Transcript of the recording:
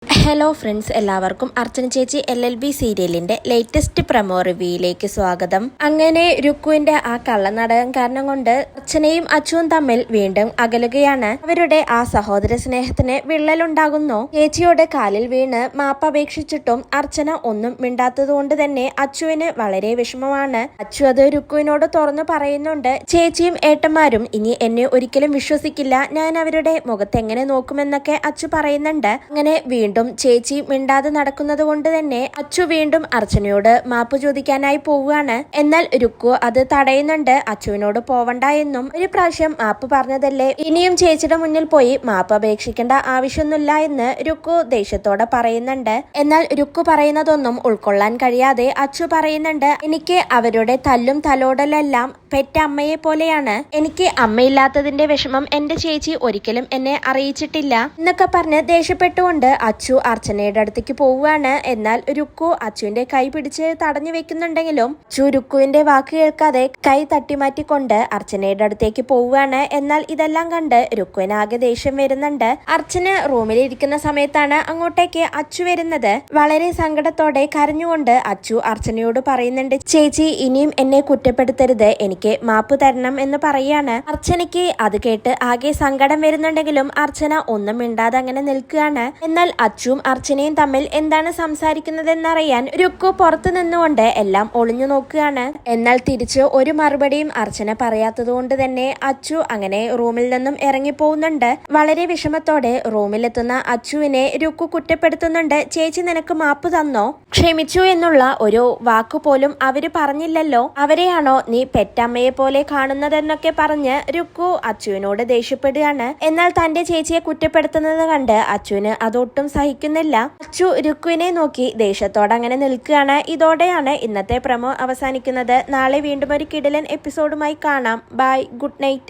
Hello friends, എല്ലാവർക്കും അർച്ചന ചേച്ചി LLB സീരിയലിന്റെ ലേറ്റസ്റ്റ് പ്രമോ റിവ്യൂയിലേക്ക് സ്വാഗതം. അങ്ങനെ രുക്കുവിന്റെ ആ കള്ളനാടകം കാരണം കൊണ്ട് അർച്ചനയും അച്ചുവും തമ്മിൽ വീണ്ടും അകലുകയാണ്. അവരുടെ ആ സഹോദര സ്നേഹത്തിന് വിള്ളലുണ്ടാകുന്നു. ചേച്ചിയോട് കാലിൽ വീണ് മാപ്പ് അപേക്ഷിച്ചിട്ടും അർച്ചന ഒന്നും മിണ്ടാത്തതുകൊണ്ട് തന്നെ അച്ചുവിന് വളരെ വിഷമമാണ്. അച്ചു അത് രുക്കുവിനോട് തുറന്നു പറയുന്നുണ്ട്. ചേച്ചിയും ഏട്ടന്മാരും ഇനി എന്നെ ഒരിക്കലും വിശ്വസിക്കില്ല, ഞാൻ അവരുടെ മുഖത്ത് എങ്ങനെ നോക്കുമെന്നൊക്കെ അച്ചു പറയുന്നുണ്ട്. അങ്ങനെ വീണ്ടും ചേച്ചി മിണ്ടാതെ നടക്കുന്നത് കൊണ്ട് തന്നെ അച്ചു വീണ്ടും അർച്ചനയോട് മാപ്പ് ചോദിക്കാനായി പോവുകയാണ്. എന്നാൽ രുക്കു അത് തടയുന്നുണ്ട്. അച്ചുവിനോട് പോവണ്ട എന്നും, ഒരു പ്രാവശ്യം മാപ്പ് പറഞ്ഞതല്ലേ, ഇനിയും ചേച്ചിയുടെ മുന്നിൽ പോയി മാപ്പ് അപേക്ഷിക്കേണ്ട ആവശ്യമൊന്നുമില്ല എന്ന് രുക്കു ദേഷ്യത്തോടെ പറയുന്നുണ്ട്. എന്നാൽ രുക്കു പറയുന്നതൊന്നും ഉൾക്കൊള്ളാൻ കഴിയാതെ അച്ചു പറയുന്നുണ്ട്, എനിക്ക് അവരുടെ തല്ലും തലോടലെല്ലാം പെറ്റ അമ്മയെ പോലെയാണ്. എനിക്ക് അമ്മയില്ലാത്തതിന്റെ വിഷമം എന്റെ ചേച്ചി ഒരിക്കലും എന്നെ അറിയിച്ചിട്ടില്ല എന്നൊക്കെ പറഞ്ഞ് ദേഷ്യപ്പെട്ടുകൊണ്ട് അച്ചു അർച്ചനയുടെ അടുത്തേക്ക് പോവുകയാണ്. എന്നാൽ രുക്കു അച്ചുവിന്റെ കൈ പിടിച്ച് തടഞ്ഞു വെക്കുന്നുണ്ടെങ്കിലും അച്ചു രുക്കുവിന്റെ വാക്ക് കേൾക്കാതെ കൈ തട്ടിമാറ്റിക്കൊണ്ട് അർച്ചനയുടെ അടുത്തേക്ക് പോവുകയാണ്. എന്നാൽ ഇതെല്ലാം കണ്ട് രുക്കുവിന് ആകെ ദേഷ്യം വരുന്നുണ്ട്. അർച്ചന റൂമിലിരിക്കുന്ന സമയത്താണ് അങ്ങോട്ടേക്ക് അച്ചു വരുന്നത്. വളരെ സങ്കടത്തോടെ കരഞ്ഞുകൊണ്ട് അച്ചു അർച്ചനയോട് പറയുന്നുണ്ട്, ചേച്ചി ഇനിയും എന്നെ കുറ്റപ്പെടുത്തരുത്, എനിക്ക് മാപ്പ് തരണം എന്ന് പറയാണ്. അർച്ചനയ്ക്ക് അത് കേട്ട് ആകെ സങ്കടം വരുന്നുണ്ടെങ്കിലും അർച്ചന ഒന്നും മിണ്ടാതെ അങ്ങനെ നിൽക്കുകയാണ്. എന്നാൽ അച്ചുവും അർച്ചനയും തമ്മിൽ എന്താണ് സംസാരിക്കുന്നതെന്നറിയാൻ രുക്കു പുറത്തു നിന്നുകൊണ്ട് എല്ലാം ഒളിഞ്ഞു നോക്കുകയാണ്. എന്നാൽ തിരിച്ച് ഒരു മറുപടിയും അർച്ചന പറയാത്തത് കൊണ്ട് തന്നെ അച്ചു അങ്ങനെ റൂമിൽ നിന്നും ഇറങ്ങിപ്പോകുന്നുണ്ട്. വളരെ വിഷമത്തോടെ റൂമിലെത്തുന്ന അച്ചുവിനെ രുക്കു കുറ്റപ്പെടുത്തുന്നുണ്ട്. ചേച്ചി നിനക്ക് മാപ്പ് തന്നോ? ക്ഷമിച്ചു എന്നുള്ള ഒരു വാക്കുപോലും അവര് പറഞ്ഞില്ലല്ലോ, അവരെയാണോ നീ പെറ്റമ്മയെ പോലെ കാണുന്നതെന്നൊക്കെ പറഞ്ഞ് രുക്കു അച്ചുവിനോട് ദേഷ്യപ്പെടുകയാണ്. എന്നാൽ തന്റെ ചേച്ചിയെ കുറ്റപ്പെടുത്തുന്നത് കണ്ട് അച്ചുവിന് അതൊട്ടും സഹിക്കുന്നില്ല. അച്ചു രുക്കുവിനെ നോക്കി ദേഷ്യത്തോടെ അങ്ങനെ നിൽക്കുകയാണ്. ഇതോടെയാണ് ഇന്നത്തെ പ്രമോ അവസാനിക്കുന്നത്. നാളെ വീണ്ടും ഒരു കിടിലൻ എപ്പിസോഡുമായി കാണാം. Bye, good night.